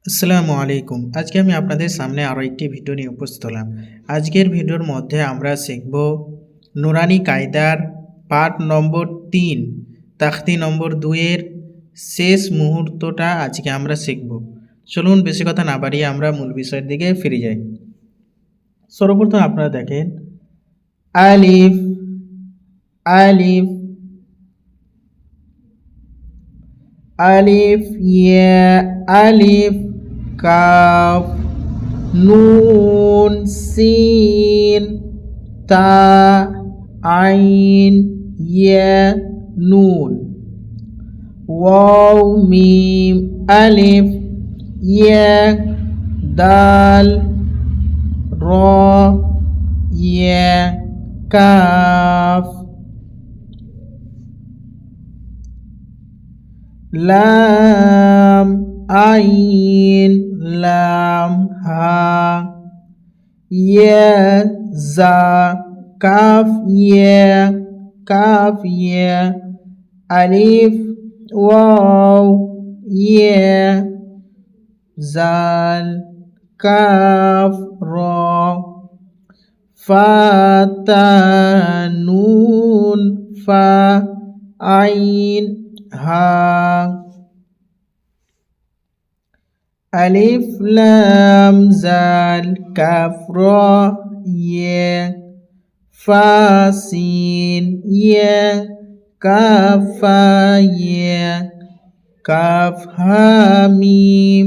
আসসালামু আলাইকুম। আজকে আমি আপনাদের সামনে আরও একটি ভিডিও নিয়ে উপস্থিত হলাম। আজকের ভিডিওর মধ্যে আমরা শিখব নুরানি কায়দার পাঠ নম্বর ৩ তাখতি নম্বর ২ এর শেষ মুহূর্তটা আজকে আমরা শিখব। চলুন বেশি কথা না বাড়িয়ে আমরা মূল বিষয়ের দিকে ফিরে যাই। সর্বপ্রথম আপনারা দেখেন আলিফ আলিফ আলিফ ইয়া আলিফ কাফ নুন সিন তা আইন ইয়া নুন ওয়াও মিম আলিফ ইয়া দাল র ইয়া কাফ লাম আইন লাম হা ইয়া জা কাফ ইয়া আলিফ ওয়াও ইয়া জাল কাফ র ফা তা নুন ফা আইন হা আলিফ লাম জাল কাফ র ইয়া ফা সিন ইয়া কাফ ফা ইয়া কাফ হা মিম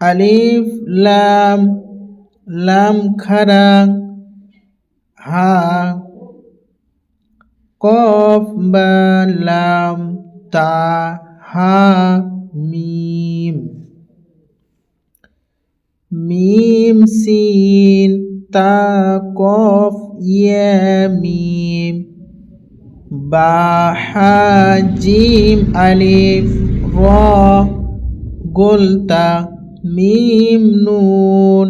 আলিফ লাম লাম খারা হা কফ বা লাম তা হা মিম মিম সিন তা কফ ইয়া মিম বা হা জিম আলিফ র গোলতা মিম নুন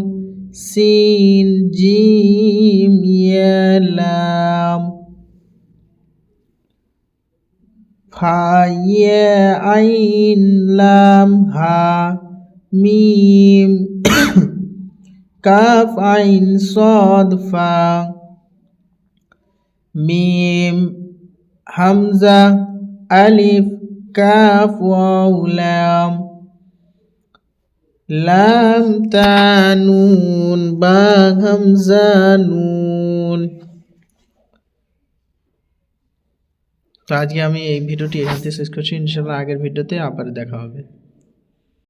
সিন জিম ইয়া লাম ফা ইয়া আইন লাম হা মিম কাফ আইন সদ ফা মিম হামজা আলিফ কাফ ওয়াও লাম লাম তা নুন বা হামজা নুন। তো আজকে আমি এই ভিডিওটি এখান থেকে শেষ করছি। ইনশাআল্লাহ আগের ভিডিওতে আবার দেখা হবে।